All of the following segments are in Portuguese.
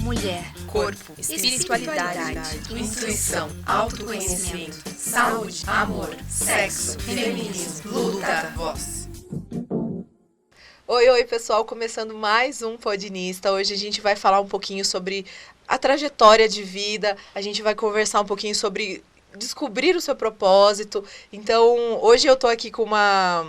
mulher, corpo, espiritualidade, intuição, autoconhecimento, saúde, amor, sexo, feminismo, luta, voz. Oi, pessoal, começando mais um Podinista. Hoje a gente vai falar um pouquinho sobre a trajetória de vida, a gente vai conversar um pouquinho sobre descobrir o seu propósito. Então, hoje eu tô aqui com uma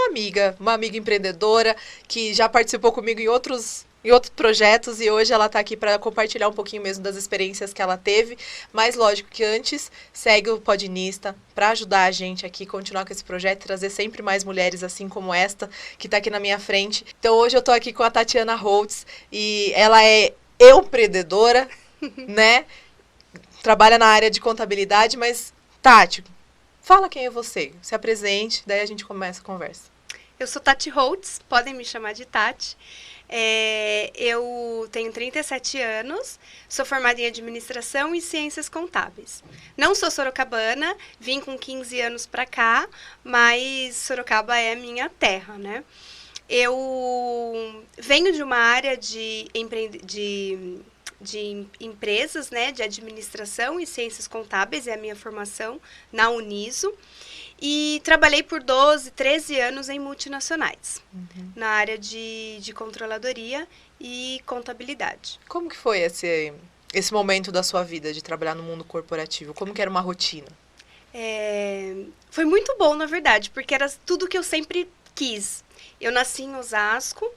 amiga empreendedora que já participou comigo em outros projetos e hoje ela está aqui para compartilhar um pouquinho mesmo das experiências que ela teve, mas lógico que antes segue o Podinista para ajudar a gente aqui, continuar com esse projeto, trazer sempre mais mulheres assim como esta, que está aqui na minha frente. Então hoje eu estou aqui com a Tatiana Holtz e ela é empreendedora, né? Trabalha na área de contabilidade, mas Tati, fala quem é você, se apresente, daí a gente começa a conversa. Eu sou Tati Holtz, podem me chamar de Tati. Eu tenho 37 anos, sou formada em administração e ciências contábeis. Não sou sorocabana, vim com 15 anos para cá, mas Sorocaba é minha terra, né? Eu venho de uma área de empresas, né, de administração e ciências contábeis, é a minha formação na Uniso. E trabalhei por 12, 13 anos em multinacionais, na área de controladoria e contabilidade. Como que foi esse momento da sua vida de trabalhar no mundo corporativo? Como que era uma rotina? Foi muito bom, na verdade, porque era tudo que eu sempre quis. Eu nasci em Osasco,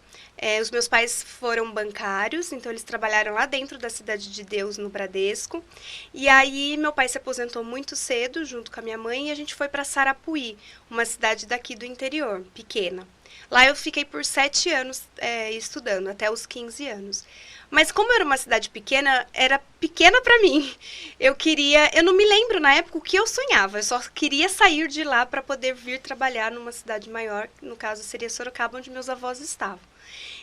os meus pais foram bancários, então eles trabalharam lá dentro da Cidade de Deus, no Bradesco. E aí meu pai se aposentou muito cedo, junto com a minha mãe, e a gente foi para Sarapuí, uma cidade daqui do interior, pequena. Lá eu fiquei por 7 anos estudando, até os 15 anos. Mas como era uma cidade pequena, era pequena para mim. Eu não me lembro na época o que eu sonhava, eu só queria sair de lá para poder vir trabalhar numa cidade maior, no caso seria Sorocaba, onde meus avós estavam.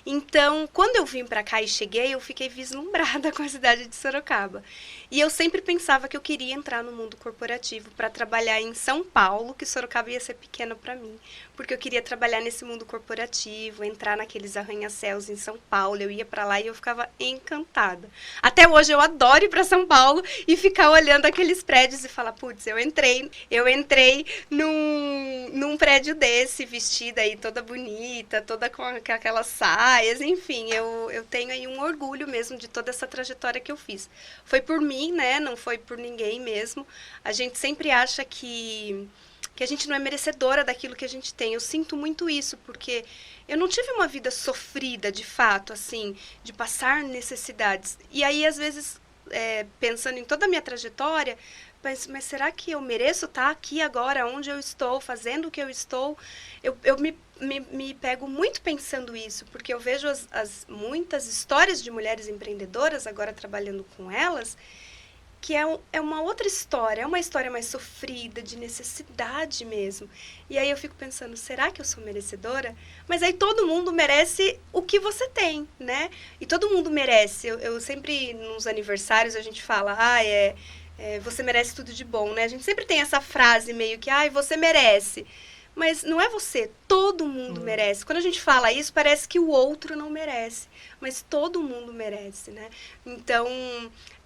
Então, quando eu vim para cá e cheguei, eu fiquei vislumbrada com a cidade de Sorocaba. E eu sempre pensava que eu queria entrar no mundo corporativo para trabalhar em São Paulo, que Sorocaba ia ser pequena para mim. Porque eu queria trabalhar nesse mundo corporativo, entrar naqueles arranha-céus em São Paulo. Eu ia para lá e eu ficava encantada. Até hoje eu adoro ir para São Paulo e ficar olhando aqueles prédios e falar, putz, eu entrei num prédio desse, vestida aí toda bonita, toda com aquelas saias, enfim, eu tenho aí um orgulho mesmo de toda essa trajetória que eu fiz. Foi por mim, né? Não foi por ninguém mesmo. A gente sempre acha que a gente não é merecedora daquilo que a gente tem. Eu sinto muito isso, porque eu não tive uma vida sofrida, de fato, assim, de passar necessidades. E aí, às vezes, pensando em toda a minha trajetória, penso, mas será que eu mereço estar aqui agora, onde eu estou, fazendo o que eu estou? Eu me pego muito pensando isso, porque eu vejo muitas histórias de mulheres empreendedoras, agora trabalhando com elas, que é uma outra história, é uma história mais sofrida, de necessidade mesmo. E aí eu fico pensando, será que eu sou merecedora? Mas aí todo mundo merece o que você tem, né? E todo mundo merece. Eu sempre, nos aniversários, a gente fala, você merece tudo de bom, né? A gente sempre tem essa frase meio que, você merece. Mas não é você, todo mundo merece. Quando a gente fala isso, parece que o outro não merece. Mas todo mundo merece, né? Então,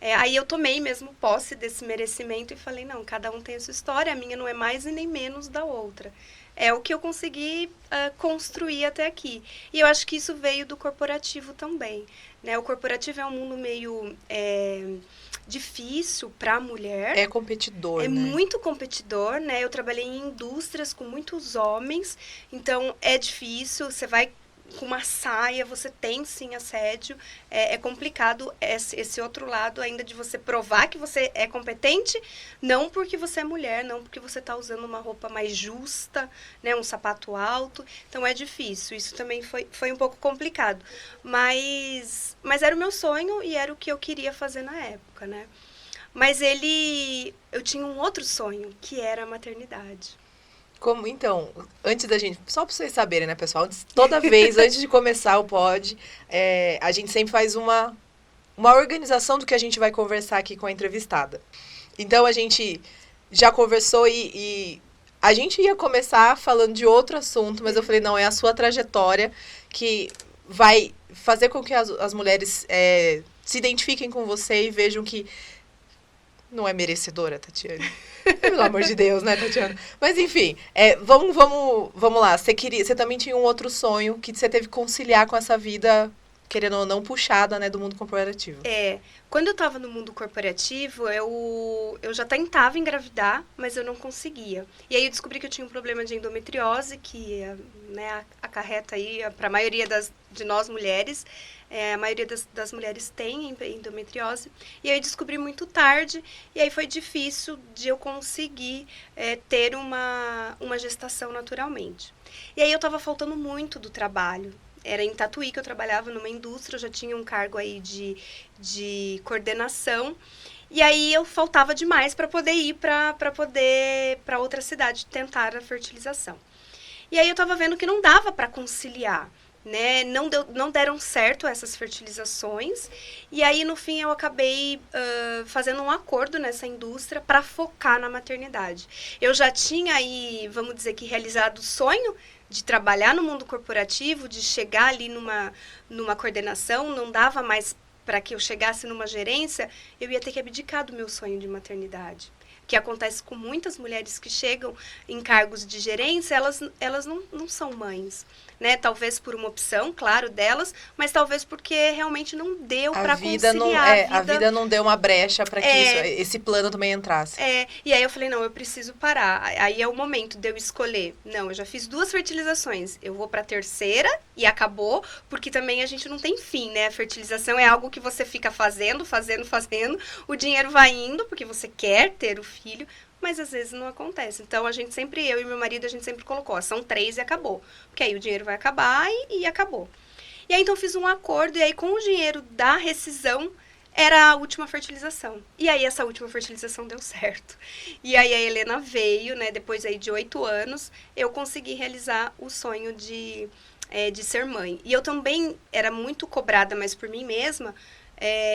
aí eu tomei mesmo posse desse merecimento e falei, não, cada um tem a sua história, a minha não é mais e nem menos da outra. É o que eu consegui construir até aqui. E eu acho que isso veio do corporativo também, né? O corporativo é um mundo meio difícil para a mulher. É competidor, né? É muito competidor, né? Eu trabalhei em indústrias com muitos homens, então é difícil, você vai com uma saia, você tem sim assédio, é complicado esse outro lado ainda de você provar que você é competente, não porque você é mulher, não porque você está usando uma roupa mais justa, né, um sapato alto, então é difícil, isso também foi um pouco complicado, mas era o meu sonho e era o que eu queria fazer na época, né, mas eu tinha um outro sonho, que era a maternidade. Então, antes da gente... Só para vocês saberem, né, pessoal? Toda vez, antes de começar o pod, a gente sempre faz uma organização do que a gente vai conversar aqui com a entrevistada. Então, a gente já conversou e a gente ia começar falando de outro assunto, mas eu falei, não, é a sua trajetória que vai fazer com que as mulheres se identifiquem com você e vejam que não é merecedora, Tatiane. Pelo amor de Deus, né, Tatiana? Mas enfim, vamos lá. Você também tinha um outro sonho que você teve que conciliar com essa vida, querendo ou não, puxada, né, do mundo corporativo. Quando eu estava no mundo corporativo, eu já tentava engravidar, mas eu não conseguia. E aí eu descobri que eu tinha um problema de endometriose, que, né, acarreta aí para a maioria de nós mulheres. A maioria das mulheres tem endometriose. E aí eu descobri muito tarde, e aí foi difícil de eu conseguir ter uma gestação naturalmente. E aí eu estava faltando muito do trabalho. Era em Tatuí que eu trabalhava numa indústria, eu já tinha um cargo aí de coordenação. E aí eu faltava demais para poder ir para outra cidade tentar a fertilização. E aí eu estava vendo que não dava para conciliar. Né? Não deram certo essas fertilizações, e aí no fim eu acabei fazendo um acordo nessa indústria para focar na maternidade. Eu já tinha aí, vamos dizer que realizado o sonho de trabalhar no mundo corporativo, de chegar ali numa coordenação, não dava mais para que eu chegasse numa gerência, eu ia ter que abdicar do meu sonho de maternidade. Que acontece com muitas mulheres que chegam em cargos de gerência, elas não são mães, né? Talvez por uma opção, claro, delas, mas talvez porque realmente não deu para conciliar. A vida não deu uma brecha para que esse plano também entrasse. E aí eu falei, não, eu preciso parar. Aí é o momento de eu escolher. Não, eu já fiz 2 fertilizações, eu vou para a terceira e acabou, porque também a gente não tem fim, né? A fertilização é algo que você fica fazendo, o dinheiro vai indo, porque você quer ter o filho, mas às vezes não acontece. Então, eu e meu marido, a gente sempre colocou, são 3 e acabou. Porque aí o dinheiro vai acabar e acabou. E aí, então, fiz um acordo, e aí com o dinheiro da rescisão, era a última fertilização. E aí, essa última fertilização deu certo. E aí, a Helena veio, né, depois aí de 8 anos, eu consegui realizar o sonho de ser mãe. E eu também era muito cobrada, mas por mim mesma,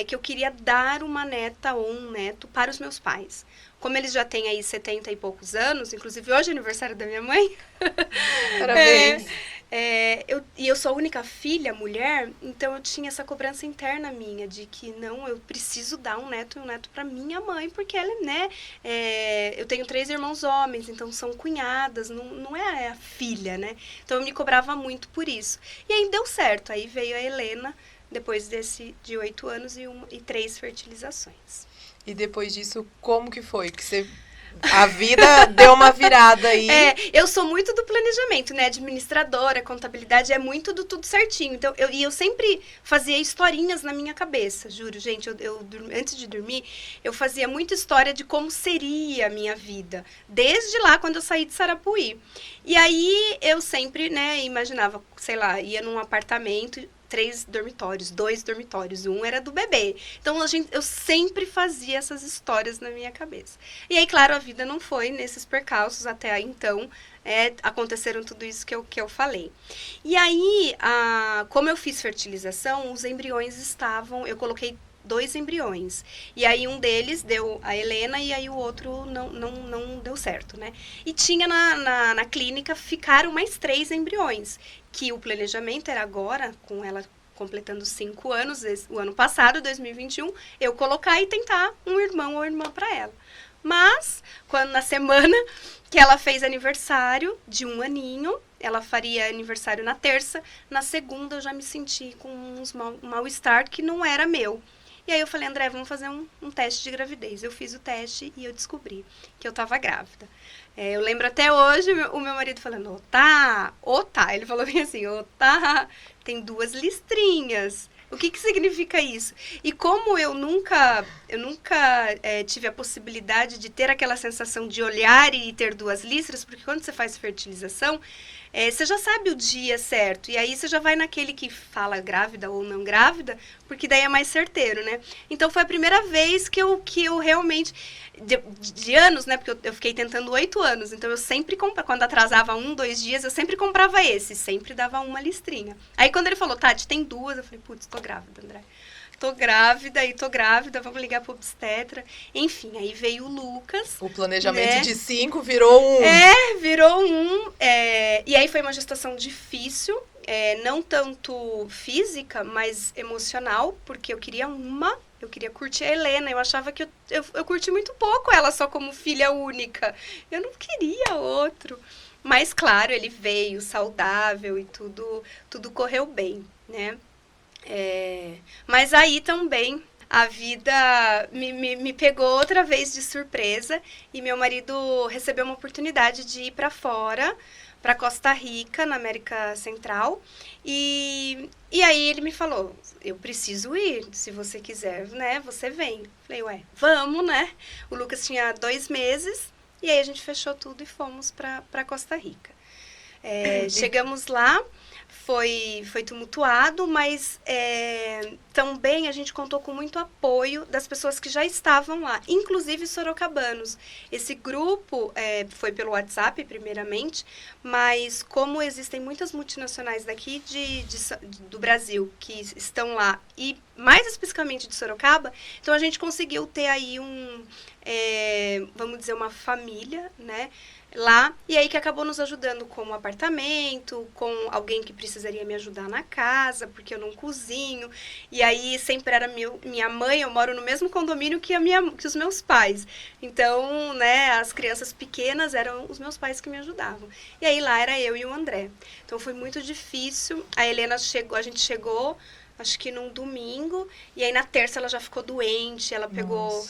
que eu queria dar uma neta ou um neto para os meus pais. Como eles já têm aí 70 e poucos anos, inclusive hoje é aniversário da minha mãe. Parabéns. Eu sou a única filha, mulher, então eu tinha essa cobrança interna minha de que não, eu preciso dar um neto e um neto para minha mãe, porque ela, né, eu tenho 3 irmãos homens, então são cunhadas, não é a filha, né? Então eu me cobrava muito por isso. E aí deu certo, aí veio a Helena, depois de 8 anos e 3 fertilizações. E depois disso, como que foi? A vida deu uma virada aí. Eu sou muito do planejamento, né? Administradora, contabilidade, é muito do tudo certinho. Então, eu sempre fazia historinhas na minha cabeça, juro, gente. Antes de dormir, eu fazia muita história de como seria a minha vida. Desde lá, quando eu saí de Sarapuí. E aí, eu sempre, né, imaginava, sei lá, ia num apartamento, 3 dormitórios, 2 dormitórios, um era do bebê. Então, eu sempre fazia essas histórias na minha cabeça. E aí, claro, a vida não foi nesses percalços até aí, então, aconteceram tudo isso que eu falei. E aí, como eu fiz fertilização, os embriões eu coloquei 2 embriões. E aí, um deles deu a Helena e aí o outro não deu certo, né? E tinha na clínica, ficaram mais 3 embriões. Que o planejamento era agora, com ela completando 5 anos, o ano passado, 2021, eu colocar e tentar um irmão ou irmã para ela. Mas, na semana que ela fez aniversário de 1 aninho, ela faria aniversário na terça, na segunda eu já me senti com um mal-estar que não era meu. E aí eu falei, André, vamos fazer um teste de gravidez. Eu fiz o teste e eu descobri que eu estava grávida. Eu lembro até hoje o meu marido falando, tá. Ele falou bem assim, tá, tem 2 listrinhas. O que significa isso? E como eu nunca tive a possibilidade de ter aquela sensação de olhar e ter 2 listras, porque quando você faz fertilização, você já sabe o dia certo, e aí você já vai naquele que fala grávida ou não grávida, porque daí é mais certeiro, né? Então foi a primeira vez que eu realmente, de anos, né? Porque eu fiquei tentando 8 anos, então eu sempre comprava, quando atrasava 1, 2 dias, eu sempre comprava esse, sempre dava uma listrinha. Aí quando ele falou, Tati, tem 2, eu falei, putz, tô grávida, André. Tô grávida, vamos ligar pro obstetra. Enfim, aí veio o Lucas. O planejamento, né, de 5 virou 1. Virou 1. E aí foi uma gestação difícil. não tanto física, mas emocional, porque eu queria curtir a Helena. Eu achava que eu curti muito pouco ela só como filha única. Eu não queria outro. Mas, claro, ele veio saudável e tudo correu bem, né? Mas aí também a vida me pegou outra vez de surpresa e meu marido recebeu uma oportunidade de ir para fora, para Costa Rica, na América Central. E aí ele me falou, eu preciso ir, se você quiser, né, você vem. Falei, ué, vamos, né? O Lucas tinha 2 meses e aí a gente fechou tudo e fomos para Costa Rica. Chegamos lá, foi tumultuado, mas também a gente contou com muito apoio das pessoas que já estavam lá, inclusive sorocabanos. Esse grupo foi pelo WhatsApp, primeiramente, mas como existem muitas multinacionais daqui do Brasil que estão lá, e mais especificamente de Sorocaba, então a gente conseguiu ter aí vamos dizer, uma família, né, lá, e aí que acabou nos ajudando com um apartamento, com alguém que precisaria me ajudar na casa, porque eu não cozinho, e aí sempre era minha mãe, eu moro no mesmo condomínio que os meus pais, então, né, as crianças pequenas eram os meus pais que me ajudavam, e aí lá era eu e o André, então foi muito difícil. A gente chegou acho que num domingo, e aí na terça ela já ficou doente, ela pegou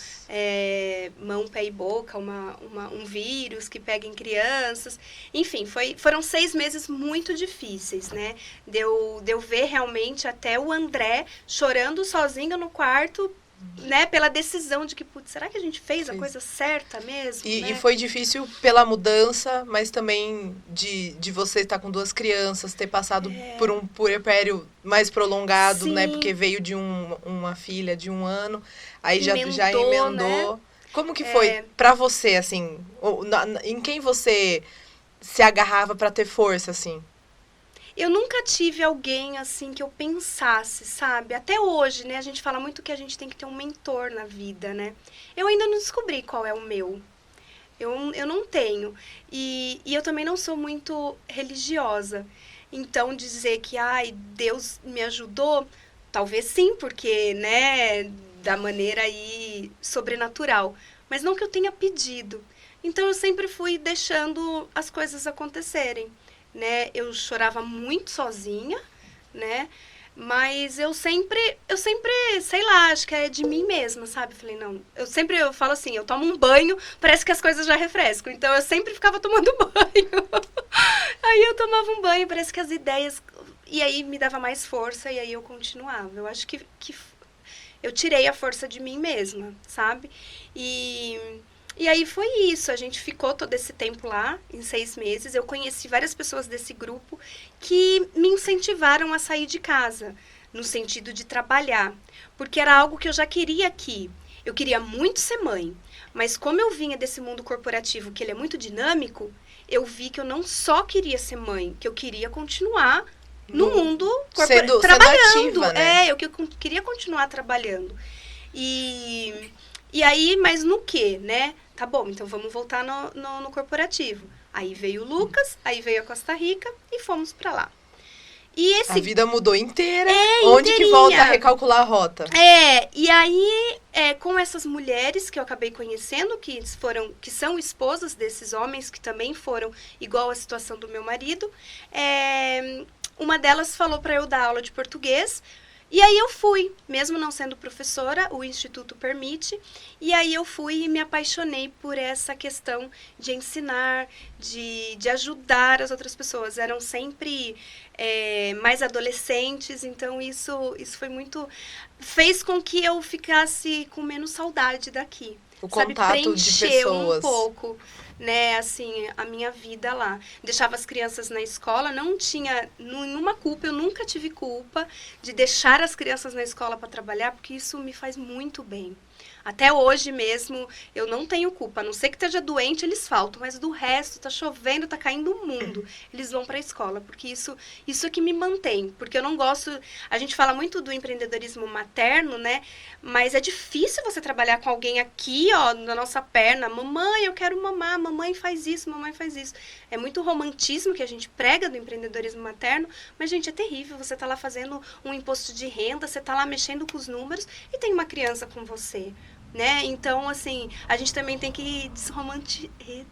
mão, pé e boca, um vírus que pega em crianças, enfim, foram 6 meses muito difíceis, né, de eu ver realmente até o André chorando sozinho no quarto, né, pela decisão de que, putz, será que a gente fez a coisa certa mesmo? E, né? e foi difícil pela mudança, mas também de você estar com 2 crianças, ter passado por um puerpério mais prolongado, Sim. né? Porque veio de uma filha de 1 ano, aí já Emendou, emendou. né? Como que foi pra você, assim? Em quem você se agarrava pra ter força, assim? Eu nunca tive alguém, assim, que eu pensasse, sabe? Até hoje, né? A gente fala muito que a gente tem que ter um mentor na vida, né? Eu ainda não descobri qual é o meu. Eu não tenho. E eu também não sou muito religiosa. Então, dizer que, Deus me ajudou, talvez sim, porque, né? Da maneira aí sobrenatural. Mas não que eu tenha pedido. Então, eu sempre fui deixando as coisas acontecerem. Né? Eu chorava muito sozinha, né? Mas eu sempre, sei lá, acho que é de mim mesma, sabe? Falei, não, eu falo assim, eu tomo um banho, parece que as coisas já refrescam. Então, eu sempre ficava tomando banho. Aí eu tomava um banho, parece que as ideias... E aí me dava mais força e aí eu continuava. Eu acho que eu tirei a força de mim mesma, sabe? E aí foi isso, a gente ficou todo esse tempo lá, em 6 meses. Eu conheci várias pessoas desse grupo que me incentivaram a sair de casa, no sentido de trabalhar. Porque era algo que eu já queria aqui. Eu queria muito ser mãe, mas como eu vinha desse mundo corporativo, que ele é muito dinâmico, eu vi que eu não só queria ser mãe, que eu queria continuar no mundo corporativo, trabalhando. Sendo ativa, né? Eu queria continuar trabalhando. E aí, mas no quê, né? Tá bom, então vamos voltar no corporativo. Aí veio o Lucas, aí veio a Costa Rica e fomos pra lá. E A vida mudou inteira. É, Onde inteirinha. que volta a recalcular a rota? E aí, com essas mulheres que eu acabei conhecendo, que são esposas desses homens, que também foram igual a situação do meu marido, uma delas falou para eu dar aula de português. E aí eu fui, mesmo não sendo professora, o Instituto permite, e aí eu fui e me apaixonei por essa questão de ensinar, de ajudar as outras pessoas. Eram sempre mais adolescentes, então isso foi muito... fez com que eu ficasse com menos saudade daqui. O contato de pessoas. Um pouco, né, assim, a minha vida lá. Deixava as crianças na escola, não tinha nenhuma culpa, eu nunca tive culpa de deixar as crianças na escola para trabalhar, porque isso me faz muito bem. Até hoje mesmo, eu não tenho culpa. A não ser que esteja doente, eles faltam. Mas do resto, tá chovendo, tá caindo o mundo. Eles vão para a escola, porque isso é que me mantém. Porque eu não gosto... A gente fala muito do empreendedorismo materno, né? Mas é difícil você trabalhar com alguém aqui, ó, na nossa perna. Mamãe, eu quero mamar. Mamãe faz isso, mamãe faz isso. É muito romantismo que a gente prega do empreendedorismo materno. Mas, gente, é terrível. Você tá lá fazendo um imposto de renda, você tá lá mexendo com os números e tem uma criança com você. Né? Então, assim, a gente também tem que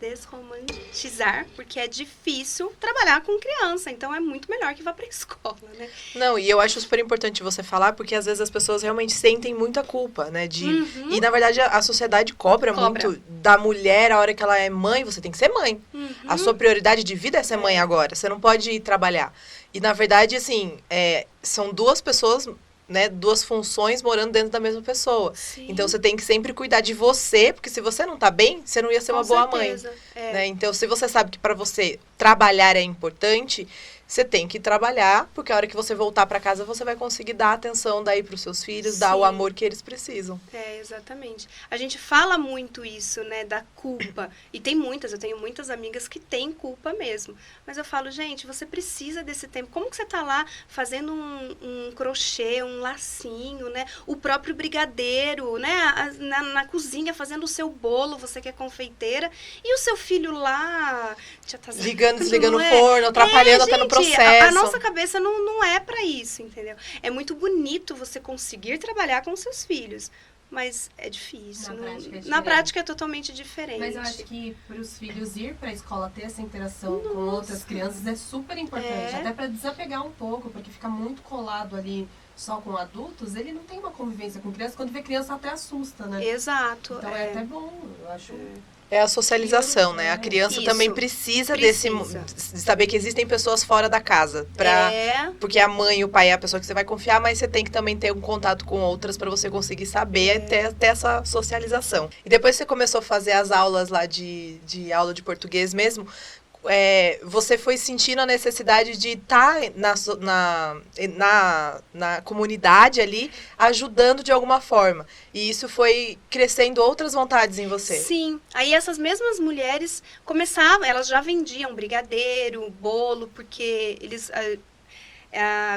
desromantizar, porque é difícil trabalhar com criança, então é muito melhor que vá para a escola, né? Não, e eu acho super importante você falar, porque às vezes as pessoas realmente sentem muita culpa, né? E, na verdade, a sociedade cobra muito da mulher, a hora que ela é mãe, você tem que ser mãe. A sua prioridade de vida é ser mãe agora, você não pode ir trabalhar. E, na verdade, assim, são duas pessoas... Né, duas funções morando dentro da mesma pessoa. Sim. Então, você tem que sempre cuidar de você, porque se você não tá bem, você não ia ser uma boa mãe. Né? Então, se você sabe que para você trabalhar é importante, você tem que trabalhar, porque a hora que você voltar para casa, você vai conseguir dar atenção daí para os seus filhos, Sim. dar o amor que eles precisam. Exatamente. A gente fala muito isso, né, da culpa. E eu tenho muitas amigas que têm culpa mesmo. Mas eu falo, gente, você precisa desse tempo. Como que você tá lá fazendo um crochê, um lacinho, né? O próprio brigadeiro, né? Na cozinha, fazendo o seu bolo, você que é confeiteira. E o seu filho lá... Já tá ligando, desligando o forno, atrapalhando até no processo. A nossa cabeça não é para isso, entendeu? É muito bonito você conseguir trabalhar com seus filhos, mas é difícil. Na prática é totalmente diferente. Mas eu acho que para os filhos ir para a escola, ter essa interação com outras crianças é super importante. Até para desapegar um pouco, porque fica muito colado ali só com adultos, ele não tem uma convivência com crianças. Quando vê criança até assusta, né? Exato. Então é até bom, eu acho... É a socialização, né? A criança também precisa de saber que existem pessoas fora da casa. Porque a mãe e o pai é a pessoa que você vai confiar, mas você tem que também ter um contato com outras para você conseguir saber ter essa socialização. E depois você começou a fazer as aulas lá de aula de português mesmo. Você foi sentindo a necessidade de estar na comunidade ali, ajudando de alguma forma. E isso foi crescendo outras vontades em você. Sim. Aí essas mesmas mulheres começavam, elas já vendiam brigadeiro, bolo, porque eles...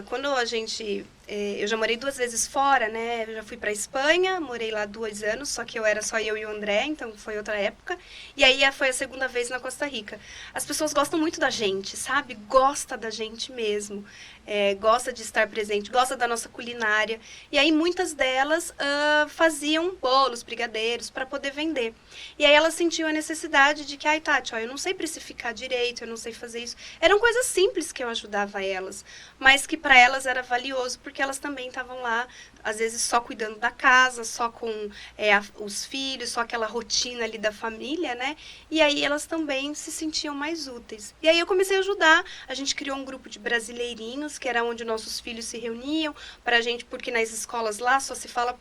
quando a gente... eu já morei 2 vezes fora, né? Eu já fui pra Espanha, morei lá 2 anos, só que era só eu e o André, então foi outra época. E aí foi a 2ª vez na Costa Rica. As pessoas gostam muito da gente, sabe? Gosta da gente mesmo. Gosta de estar presente, gosta da nossa culinária. E aí muitas delas faziam bolos, brigadeiros, para poder vender. E aí elas sentiam a necessidade de que, Tati, eu não sei precificar direito, eu não sei fazer isso. Eram coisas simples que eu ajudava elas, mas que para elas era valioso, porque elas também estavam lá, às vezes só cuidando da casa, só com os filhos, só aquela rotina ali da família, né? E aí elas também se sentiam mais úteis. E aí eu comecei a ajudar, a gente criou um grupo de brasileirinhos, que era onde nossos filhos se reuniam, pra gente, porque nas escolas lá só se fala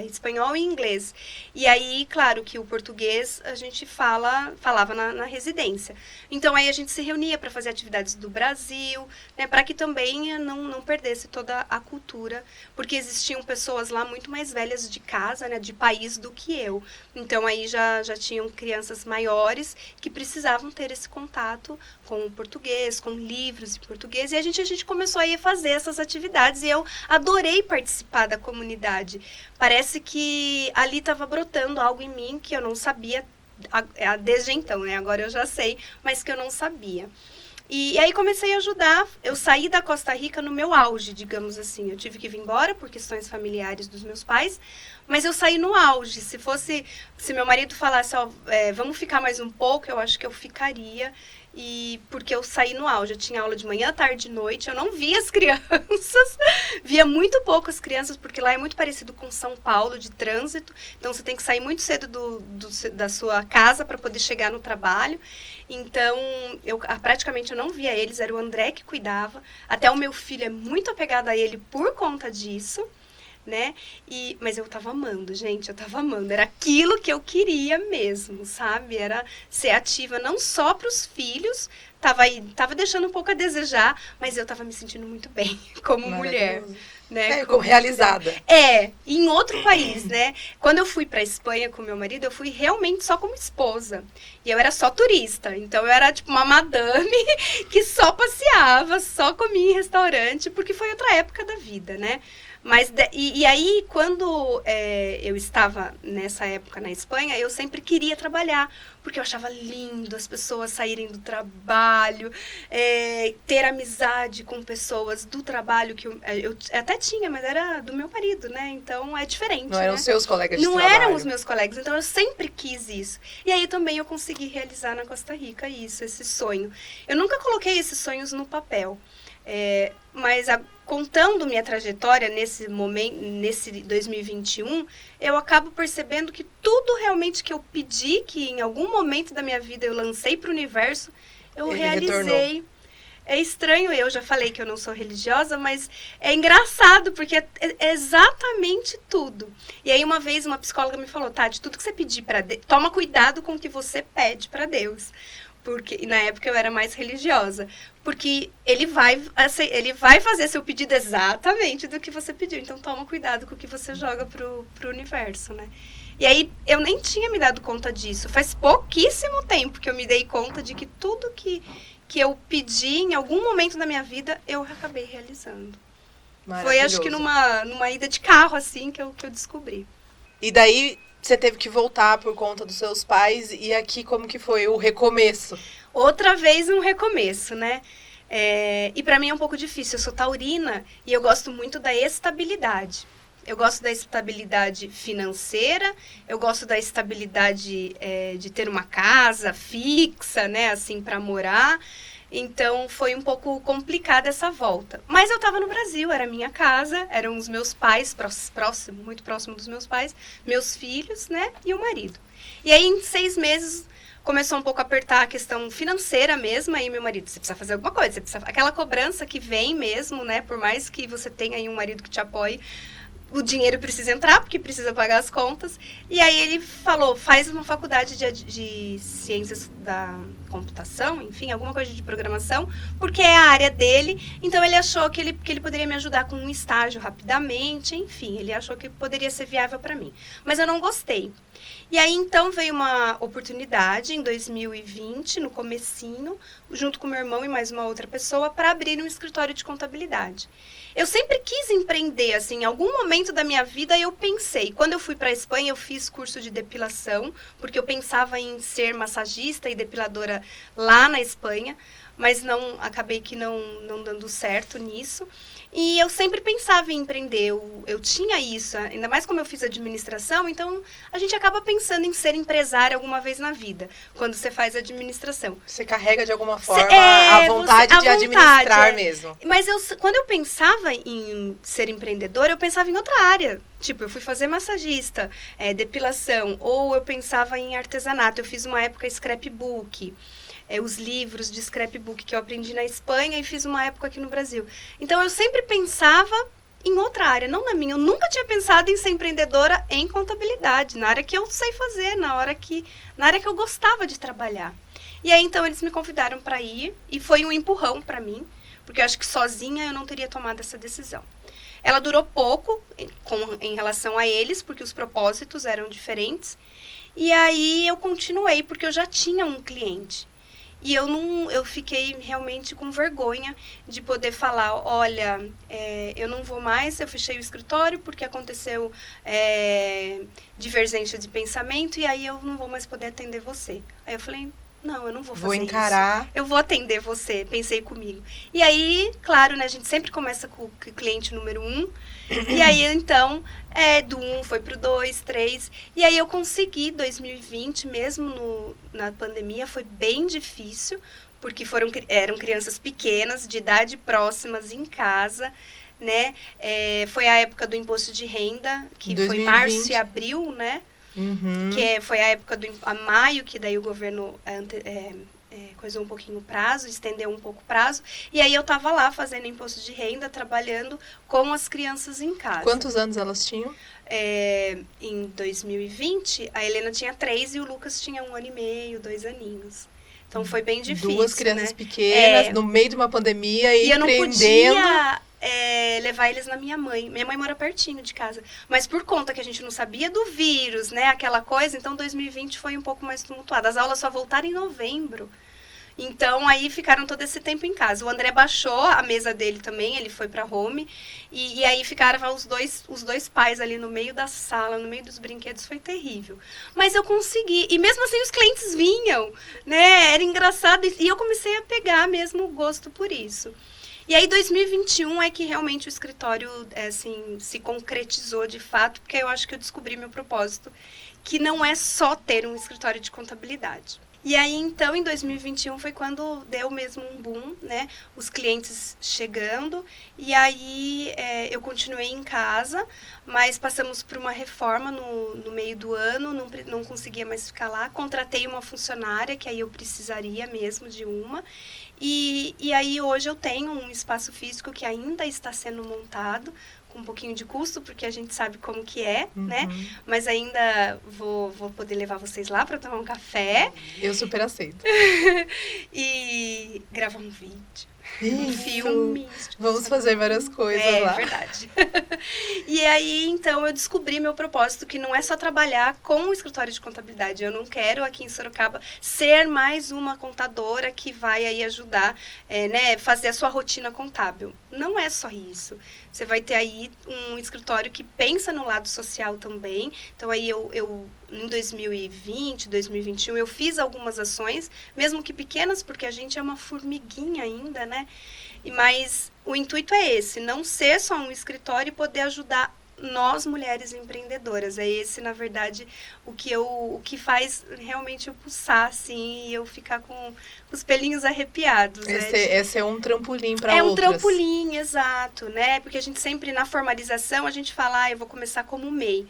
espanhol e inglês. E aí, claro que o português a gente falava na residência. Então aí a gente se reunia para fazer atividades do Brasil, né? Para que também não perdesse toda a cultura, porque existiam pessoas lá muito mais velhas de casa, né, de país do que eu. Então aí já tinham crianças maiores que precisavam ter esse contato com o português, com livros em português, e a gente começou a fazer essas atividades, e eu adorei participar da comunidade. Parece que ali estava brotando algo em mim que eu não sabia desde então, né? Agora eu já sei, mas que eu não sabia. E aí comecei a ajudar. Eu saí da Costa Rica no meu auge, digamos assim. Eu tive que vir embora por questões familiares dos meus pais, mas eu saí no auge. Se meu marido falasse, vamos ficar mais um pouco, eu acho que eu ficaria. Porque eu saí no auge, eu tinha aula de manhã, tarde e noite, eu não via as crianças, via muito pouco as crianças, porque lá é muito parecido com São Paulo, de trânsito, então você tem que sair muito cedo da sua casa para poder chegar no trabalho. Então, praticamente eu não via eles, era o André que cuidava, até o meu filho é muito apegado a ele por conta disso, né? Mas eu tava amando, gente, eu tava amando. Era aquilo que eu queria mesmo, sabe? Era ser ativa não só para os filhos, tava deixando um pouco a desejar, mas eu tava me sentindo muito bem como mulher. né? Como realizada. Em outro país, né? Quando eu fui pra Espanha com meu marido, eu fui realmente só como esposa. E eu era só turista. Então, eu era tipo uma madame que só passeava, só comia em restaurante, porque foi outra época da vida, né? Mas, e aí, quando eu estava nessa época na Espanha, eu sempre queria trabalhar, porque eu achava lindo as pessoas saírem do trabalho, ter amizade com pessoas do trabalho, que eu até tinha, mas era do meu marido, né? Então, é diferente, Não eram né? seus colegas de Não trabalho. eram os meus colegas, então eu sempre quis isso. E aí também eu consegui realizar na Costa Rica isso, esse sonho. Eu nunca coloquei esses sonhos no papel, mas contando minha trajetória nesse momento, nesse 2021, eu acabo percebendo que tudo realmente que eu pedi, que em algum momento da minha vida eu lancei para o universo, eu Ele realizei. retornou. É estranho, eu já falei que eu não sou religiosa, mas é engraçado, porque é exatamente tudo. E aí, uma vez, uma psicóloga me falou, Tati, tudo que você pedir para Deus, toma cuidado com o que você pede para Deus. Porque, e na época eu era mais religiosa. Porque ele vai fazer seu pedido exatamente do que você pediu. Então, toma cuidado com o que você joga pro universo, né? E aí, eu nem tinha me dado conta disso. Faz pouquíssimo tempo que eu me dei conta de que tudo que eu pedi em algum momento da minha vida, eu acabei realizando. Foi, acho que numa ida de carro, assim, que eu descobri. E daí, você teve que voltar por conta dos seus pais. E aqui, como que foi o recomeço? Outra vez um recomeço, né? E pra mim é um pouco difícil. Eu sou taurina e eu gosto muito da estabilidade. Eu gosto da estabilidade financeira, eu gosto da estabilidade de ter uma casa fixa, né, assim, para morar. Então, foi um pouco complicada essa volta. Mas eu estava no Brasil, era minha casa, eram os meus pais, muito próximo dos meus pais, meus filhos, né, e o marido. E aí, em 6 meses, começou um pouco a apertar a questão financeira mesmo, aí meu marido, você precisa fazer alguma coisa, você precisa... Aquela cobrança que vem mesmo, né, por mais que você tenha aí um marido que te apoie, o dinheiro precisa entrar, porque precisa pagar as contas. E aí ele falou, faz uma faculdade de ciências da computação, enfim, alguma coisa de programação, porque é a área dele. Então ele achou que ele poderia me ajudar com um estágio rapidamente, enfim, ele achou que poderia ser viável para mim. Mas eu não gostei. E aí, então, veio uma oportunidade em 2020, no comecinho, junto com meu irmão e mais uma outra pessoa, para abrir um escritório de contabilidade. Eu sempre quis empreender, assim, em algum momento da minha vida eu pensei. Quando eu fui para a Espanha, eu fiz curso de depilação, porque eu pensava em ser massagista e depiladora lá na Espanha, mas acabei que não dando certo nisso. E eu sempre pensava em empreender, eu tinha isso, ainda mais como eu fiz administração, então a gente acaba pensando em ser empresária alguma vez na vida, quando você faz administração. Você carrega de alguma forma a vontade de administrar mesmo. Mas quando eu pensava em ser empreendedora, eu pensava em outra área. Tipo, eu fui fazer massagista, depilação, ou eu pensava em artesanato, eu fiz uma época scrapbook. Os livros de scrapbook que eu aprendi na Espanha e fiz uma época aqui no Brasil. Então, eu sempre pensava em outra área, não na minha. Eu nunca tinha pensado em ser empreendedora em contabilidade, na área que eu sei fazer, na área que eu gostava de trabalhar. E aí, então, eles me convidaram para ir e foi um empurrão para mim, porque eu acho que sozinha eu não teria tomado essa decisão. Ela durou pouco em relação a eles, porque os propósitos eram diferentes. E aí, eu continuei, porque eu já tinha um cliente. E eu fiquei realmente com vergonha de poder falar, olha, eu não vou mais, eu fechei o escritório porque aconteceu divergência de pensamento e aí eu não vou mais poder atender você. Aí eu falei, não, eu não vou fazer encarar. isso. Eu vou atender você, pensei comigo. E aí, claro, né, a gente sempre começa com o cliente número 1. E aí, então, do 1 foi pro 2, 3. E aí eu consegui, 2020, mesmo na pandemia, foi bem difícil, porque eram crianças pequenas, de idade próximas, em casa, né? Foi a época do imposto de renda, que 2020. Foi março e abril, né? Uhum. Que foi a época a maio, que daí o governo coisou um pouquinho o prazo, estendeu um pouco o prazo. E aí eu tava lá fazendo imposto de renda, trabalhando com as crianças em casa. Quantos anos elas tinham? Em 2020, a Helena tinha 3 e o Lucas tinha 1 ano e meio, 2 aninhos. Então foi bem difícil. 2 crianças né? pequenas, no meio de uma pandemia e empreendendo. levar eles na minha mãe. Minha mãe mora pertinho de casa. Mas por conta que a gente não sabia do vírus, né? Aquela coisa, então 2020 foi um pouco mais tumultuado. As aulas só voltaram em novembro. Então, aí ficaram todo esse tempo em casa. O André baixou a mesa dele também, ele foi para home. E aí ficaram os dois pais ali no meio da sala, no meio dos brinquedos. Foi terrível. Mas eu consegui. E mesmo assim, os clientes vinham, né? Era engraçado. E eu comecei a pegar mesmo o gosto por isso. E aí, 2021 é que realmente o escritório, assim, se concretizou de fato. Porque eu acho que eu descobri meu propósito. Que não é só ter um escritório de contabilidade. E aí, então, em 2021 foi quando deu mesmo um boom, né? Os clientes chegando. E aí, eu continuei em casa, mas passamos por uma reforma no meio do ano, não conseguia mais ficar lá. Contratei uma funcionária, que aí eu precisaria mesmo de uma. E aí, hoje eu tenho um espaço físico que ainda está sendo montado, com um pouquinho de custo, porque a gente sabe como que é, né? Mas ainda vou poder levar vocês lá para tomar um café. Eu super aceito. E gravar um vídeo. Isso. Um filme. Vamos fazer várias coisas lá. É verdade. E aí, então, eu descobri meu propósito, que não é só trabalhar com o escritório de contabilidade. Eu não quero, aqui em Sorocaba, ser mais uma contadora que vai aí ajudar, né, fazer a sua rotina contábil. Não é só isso. Você vai ter aí um escritório que pensa no lado social também. Então, aí eu em 2020, 2021, eu fiz algumas ações, mesmo que pequenas, porque a gente é uma formiguinha ainda, né? Mas o intuito é esse, não ser só um escritório e poder ajudar nós, mulheres empreendedoras. É esse, na verdade, o que faz realmente eu pulsar, assim, e eu ficar com os pelinhos arrepiados. Esse é um trampolim para outras. É um trampolim, exato, né? Porque a gente sempre, na formalização, a gente fala, eu vou começar como MEI.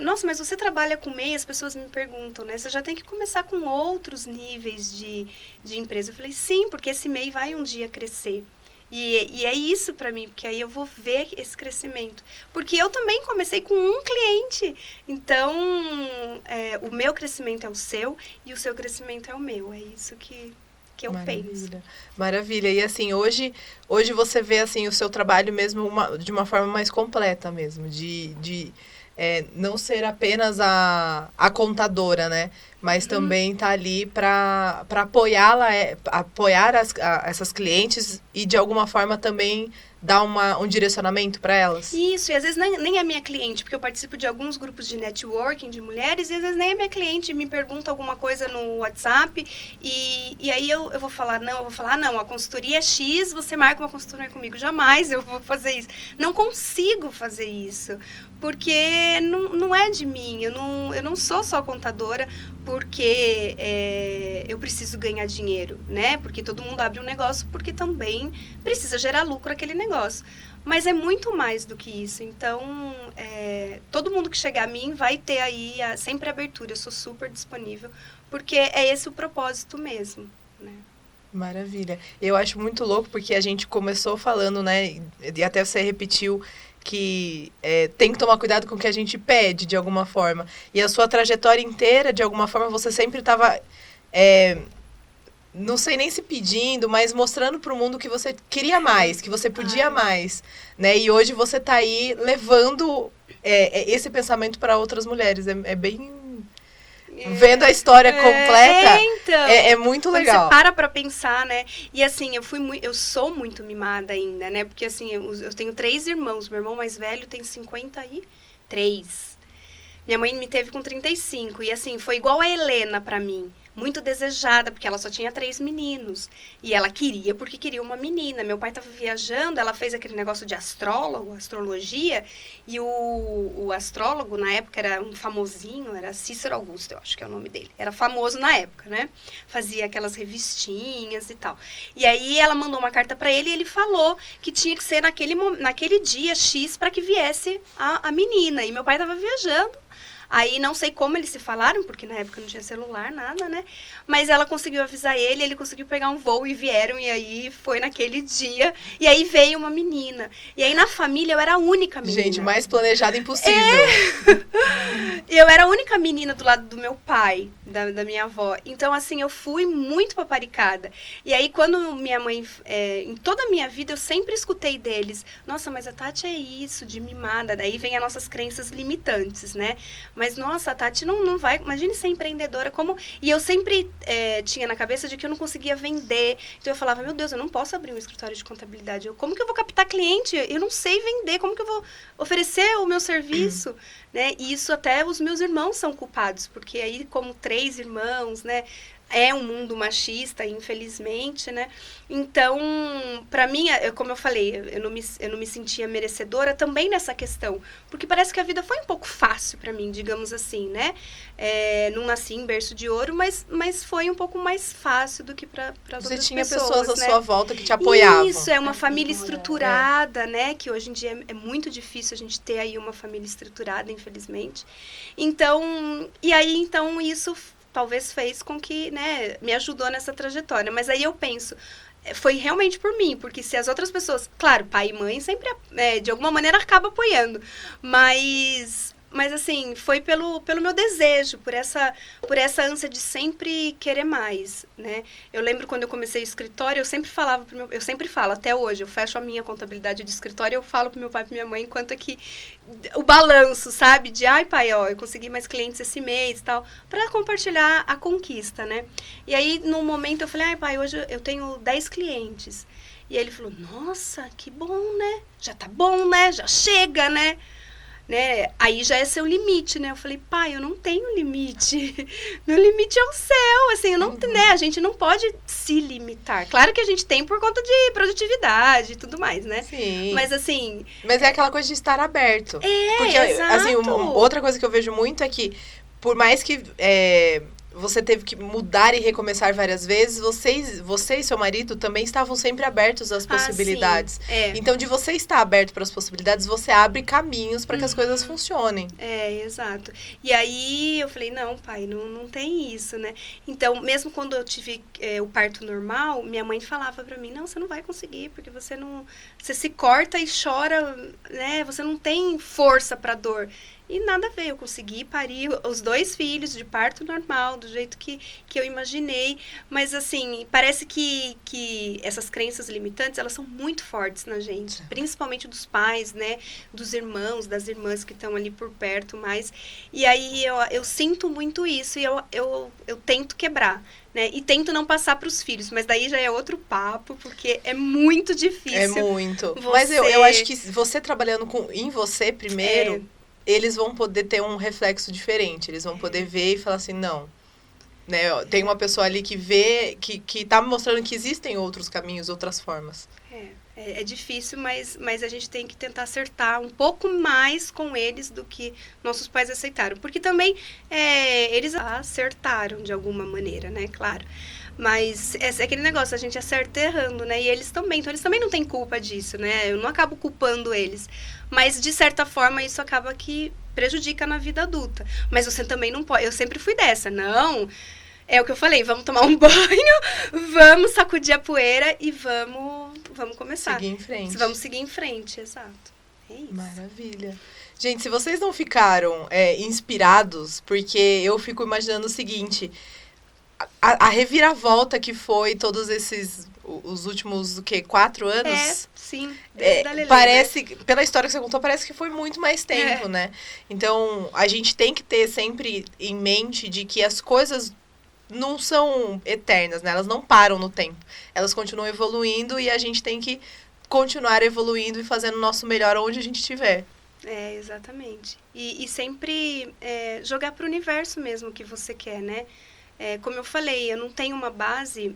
Nossa, mas você trabalha com MEI? As pessoas me perguntam, né? Você já tem que começar com outros níveis de empresa. Eu falei, sim, porque esse MEI vai um dia crescer. E é isso para mim, porque aí eu vou ver esse crescimento. Porque eu também comecei com um cliente. Então, o meu crescimento é o seu e o seu crescimento é o meu. É isso que eu penso. Maravilha. E assim, hoje você vê assim, o seu trabalho mesmo de uma forma mais completa mesmo, de não ser apenas a contadora, né? Mas também tá ali para apoiar essas clientes e de alguma forma também dar um direcionamento para elas. Isso, e às vezes nem é minha cliente, porque eu participo de alguns grupos de networking de mulheres e às vezes nem é minha cliente, me pergunta alguma coisa no WhatsApp e aí eu vou falar, não, a consultoria é X, você marca uma consultoria comigo. Jamais eu vou fazer isso. Não consigo fazer isso, porque não é de mim, eu não sou só contadora porque eu preciso ganhar dinheiro, né? Porque todo mundo abre um negócio porque também precisa gerar lucro aquele negócio. Mas é muito mais do que isso. Então, todo mundo que chegar a mim vai ter aí sempre abertura. Eu sou super disponível, porque é esse o propósito mesmo, né? Maravilha. Eu acho muito louco, porque a gente começou falando, né? E até você repetiu que tem que tomar cuidado com o que a gente pede, de alguma forma. E a sua trajetória inteira, de alguma forma, você sempre estava... não sei nem se pedindo, mas mostrando para o mundo que você queria mais, que você podia mais, né? E hoje você está aí levando esse pensamento para outras mulheres. É bem... Vendo a história completa, então, é muito legal. Você para pensar, né? E assim, eu sou muito mimada ainda, né? Porque assim, eu tenho 3 irmãos. Meu irmão mais velho tem 53. Minha mãe me teve com 35. E assim, foi igual a Helena para mim. Muito desejada, porque ela só tinha 3 meninos. E ela queria, porque queria uma menina. Meu pai estava viajando, ela fez aquele negócio de astrologia, e o astrólogo, na época, era um famosinho, era Cícero Augusto, eu acho que é o nome dele. Era famoso na época, né? Fazia aquelas revistinhas e tal. E aí ela mandou uma carta para ele, e ele falou que tinha que ser naquele dia X para que viesse a menina. E meu pai estava viajando. Aí não sei como eles se falaram, porque na época não tinha celular, nada, né? Mas ela conseguiu avisar ele conseguiu pegar um voo e vieram, e aí foi naquele dia. E aí veio uma menina. E aí na família eu era a única menina. Gente, mais planejado impossível. Eu era a única menina do lado do meu pai, da minha avó. Então, assim, eu fui muito paparicada. E aí, quando minha mãe... em toda a minha vida, eu sempre escutei deles. Nossa, mas a Tati é isso, de mimada. Daí vem as nossas crenças limitantes, né? Mas, nossa, a Tati não vai... Imagine ser empreendedora, como... E eu sempre tinha na cabeça de que eu não conseguia vender. Então, eu falava, meu Deus, eu não posso abrir um escritório de contabilidade. Como que eu vou captar cliente? Eu não sei vender. Como que eu vou oferecer o meu serviço? Né? E isso até os meus irmãos são culpados, porque aí, como 3 irmãos, né? É um mundo machista, infelizmente, né? Então, para mim, como eu falei, eu não me sentia merecedora também nessa questão. Porque parece que a vida foi um pouco fácil para mim, digamos assim, né? Não nasci em berço de ouro, mas foi um pouco mais fácil do que para outras pessoas. Você tinha pessoas à sua volta que te apoiavam. Isso, é uma família estruturada, né? Que hoje em dia é muito difícil a gente ter aí uma família estruturada, infelizmente. Então, então isso talvez fez com que, né, me ajudou nessa trajetória. Mas aí eu penso, foi realmente por mim, porque se as outras pessoas... Claro, pai e mãe sempre, de alguma maneira, acaba apoiando. Mas assim, foi pelo meu desejo, por essa ânsia de sempre querer mais, né? Eu lembro quando eu comecei o escritório, eu sempre falo, até hoje, eu fecho a minha contabilidade de escritório, eu falo pro meu pai e pra minha mãe, enquanto que o balanço, sabe? De, ai pai, ó, eu consegui mais clientes esse mês e tal, para compartilhar a conquista, né? E aí, num momento, eu falei, ai pai, hoje eu tenho 10 clientes. E aí ele falou, nossa, que bom, né? Já tá bom, né? Já chega, né? Aí já é seu limite, né? Eu falei, pai, eu não tenho limite. Meu limite é o céu, assim, eu não, né? A gente não pode se limitar. Claro que a gente tem por conta de produtividade e tudo mais, né? Sim. Mas assim... Mas é aquela coisa de estar aberto. Porque, exato. assim, outra coisa que eu vejo muito é que, por mais que você teve que mudar e recomeçar várias vezes, você e seu marido também estavam sempre abertos às possibilidades. Sim. Então, de você estar aberto para as possibilidades, você abre caminhos para que as coisas funcionem. Exato. E aí eu falei, não, pai, não tem isso, né? Então, mesmo quando eu tive o parto normal, minha mãe falava para mim, não, você não vai conseguir, porque você se corta e chora, né? Você não tem força para dor. E nada a ver, eu consegui parir os 2 filhos de parto normal, do jeito que eu imaginei. Mas, assim, parece que essas crenças limitantes, elas são muito fortes na gente. Principalmente dos pais, né? Dos irmãos, das irmãs que estão ali por perto mais. E aí eu sinto muito isso e eu tento quebrar. Né? E tento não passar para os filhos, mas daí já é outro papo, porque é muito difícil. É muito. Mas eu acho que você trabalhando em você primeiro... eles vão poder ter um reflexo diferente. Eles vão poder ver e falar assim, não. Né, tem uma pessoa ali que vê, que tá me mostrando que existem outros caminhos, outras formas. É difícil, mas a gente tem que tentar acertar um pouco mais com eles do que nossos pais aceitaram. Porque também eles acertaram de alguma maneira, né? Claro. Mas é aquele negócio, a gente acerta errando, né? E eles também. Então, eles também não têm culpa disso, né? Eu não acabo culpando eles. Mas, de certa forma, isso acaba que prejudica na vida adulta. Mas você também não pode... Eu sempre fui dessa. Não... É o que eu falei, vamos tomar um banho, vamos sacudir a poeira e vamos começar. Seguir em frente. Vamos seguir em frente, exato. É isso. Maravilha. Gente, se vocês não ficaram inspirados, porque eu fico imaginando o seguinte... A reviravolta que foi todos os últimos, 4 anos? Sim. Parece, né? Pela história que você contou, parece que foi muito mais tempo, né? Então, a gente tem que ter sempre em mente de que as coisas não são eternas, né? Elas não param no tempo. Elas continuam evoluindo e a gente tem que continuar evoluindo e fazendo o nosso melhor onde a gente estiver. Exatamente. E sempre jogar para o universo mesmo o que você quer, né? Como eu falei, eu não tenho uma base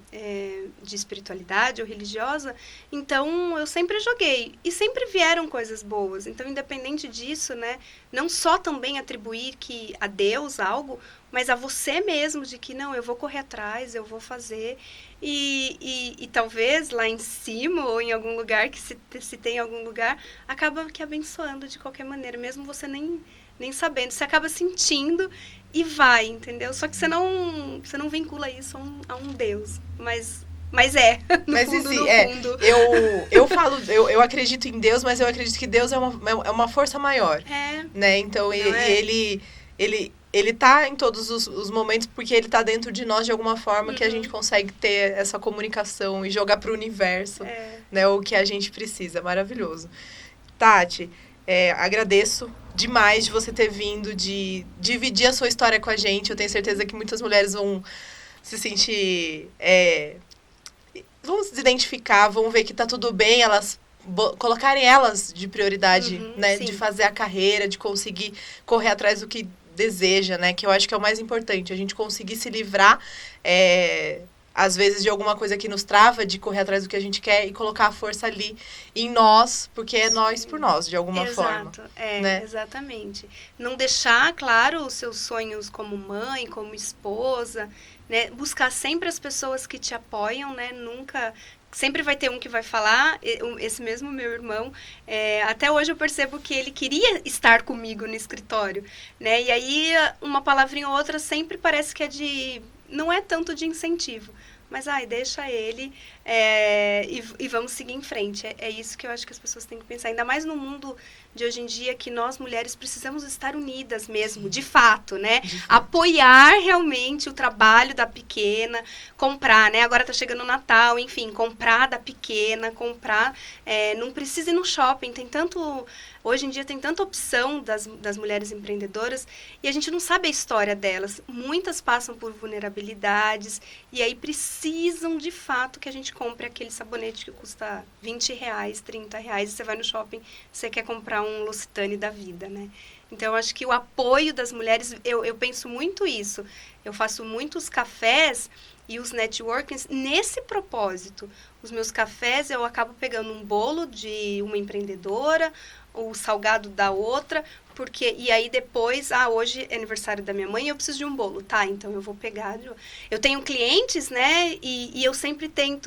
de espiritualidade ou religiosa, então eu sempre joguei. E sempre vieram coisas boas. Então, independente disso, né, não só também atribuir a Deus algo, mas a você mesmo de que não, eu vou correr atrás, eu vou fazer. E talvez lá em cima ou em algum lugar, que se tem algum lugar, acaba que abençoando de qualquer maneira, mesmo você nem sabendo. Você acaba sentindo e vai, entendeu? Só que você não vincula isso a um Deus, mas no fundo. Eu acredito em Deus, mas eu acredito que Deus é uma força maior. Né? Então, ele tá em todos os momentos porque ele tá dentro de nós de alguma forma que a gente consegue ter essa comunicação e jogar pro universo, né, o que a gente precisa. Maravilhoso. Tati, agradeço demais de você ter vindo, de dividir a sua história com a gente. Eu tenho certeza que muitas mulheres vão se sentir... vão se identificar, vão ver que tá tudo bem, elas colocarem elas de prioridade, né? Sim. De fazer a carreira, de conseguir correr atrás do que deseja, né? Que eu acho que é o mais importante, a gente conseguir se livrar, às vezes, de alguma coisa que nos trava, de correr atrás do que a gente quer e colocar a força ali em nós, porque é nós por nós, de alguma forma. Né? Exatamente. Não deixar, claro, os seus sonhos como mãe, como esposa, né? Buscar sempre as pessoas que te apoiam, né? Nunca... Sempre vai ter um que vai falar, esse mesmo meu irmão, até hoje eu percebo que ele queria estar comigo no escritório, né? E aí, uma palavrinha ou outra sempre parece que não é tanto de incentivo, mas deixa ele e vamos seguir em frente. É isso que eu acho que as pessoas têm que pensar, ainda mais no mundo de hoje em dia, que nós mulheres precisamos estar unidas mesmo, de fato, né? Apoiar realmente o trabalho da pequena, comprar, né? Agora tá chegando o Natal, enfim, comprar da pequena, não precisa ir no shopping, hoje em dia tem tanta opção das mulheres empreendedoras e a gente não sabe a história delas. Muitas passam por vulnerabilidades e aí precisam, de fato, que a gente compre aquele sabonete que custa R$20, R$30 e você vai no shopping, você quer comprar um L'Occitane da vida, né? Então, eu acho que o apoio das mulheres, eu penso muito isso. Eu faço muitos cafés e os networkings nesse propósito. Os meus cafés, eu acabo pegando um bolo de uma empreendedora, o salgado da outra, e aí depois, hoje é aniversário da minha mãe, eu preciso de um bolo, tá? Então eu vou pegar. Eu tenho clientes, né? E eu sempre tenho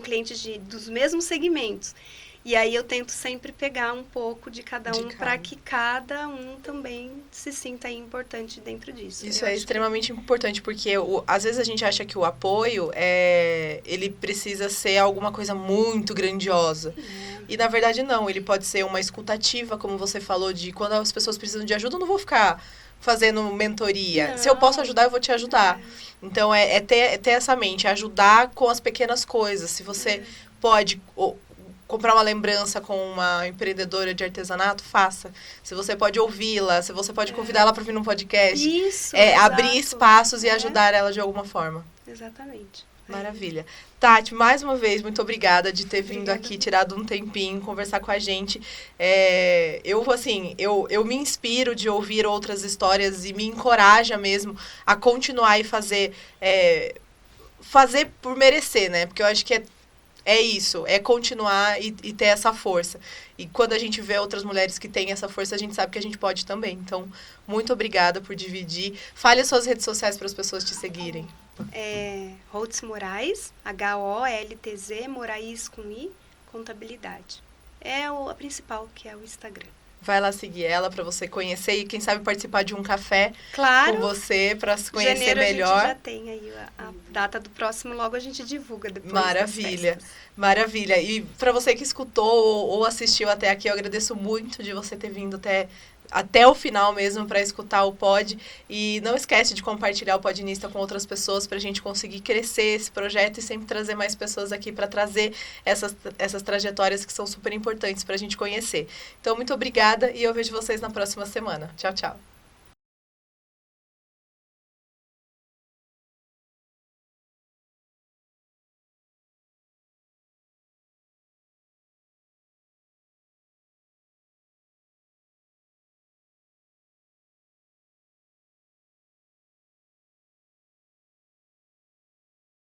clientes dos mesmos segmentos. E aí eu tento sempre pegar um pouco de cada um para que cada um também se sinta importante dentro disso. Isso é extremamente importante, porque às vezes a gente acha que o apoio, ele precisa ser alguma coisa muito grandiosa. E na verdade não, ele pode ser uma escutativa, como você falou, de quando as pessoas precisam de ajuda, eu não vou ficar fazendo mentoria. Não. Se eu posso ajudar, eu vou te ajudar. Então, ter essa mente, ajudar com as pequenas coisas. Se você pode... comprar uma lembrança com uma empreendedora de artesanato, faça. Se você pode ouvi-la, se você pode convidar ela para vir num podcast. Isso, abrir espaços e ajudar ela de alguma forma. Exatamente. Maravilha. Tati, mais uma vez, muito obrigada de ter vindo aqui, tirado um tempinho, conversar com a gente. Eu me inspiro de ouvir outras histórias e me encoraja mesmo a continuar e fazer por merecer, né? Porque eu acho que é isso, é continuar e ter essa força. E quando a gente vê outras mulheres que têm essa força, a gente sabe que a gente pode também. Então, muito obrigada por dividir. Fale as suas redes sociais para as pessoas te seguirem. Holtz Moraes, HOLTZ, Moraes com I, contabilidade. A principal, que é o Instagram. Vai lá seguir ela para você conhecer e quem sabe participar de um café com você para se conhecer janeiro, melhor. A gente já tem aí a data do próximo, logo a gente divulga depois. Maravilha, maravilha. E para você que escutou ou assistiu até aqui, eu agradeço muito de você ter vindo até o final mesmo para escutar o pod. E não esquece de compartilhar o Podinista com outras pessoas para a gente conseguir crescer esse projeto e sempre trazer mais pessoas aqui para trazer essas trajetórias que são super importantes para a gente conhecer. Então, muito obrigada e eu vejo vocês na próxima semana. Tchau, tchau.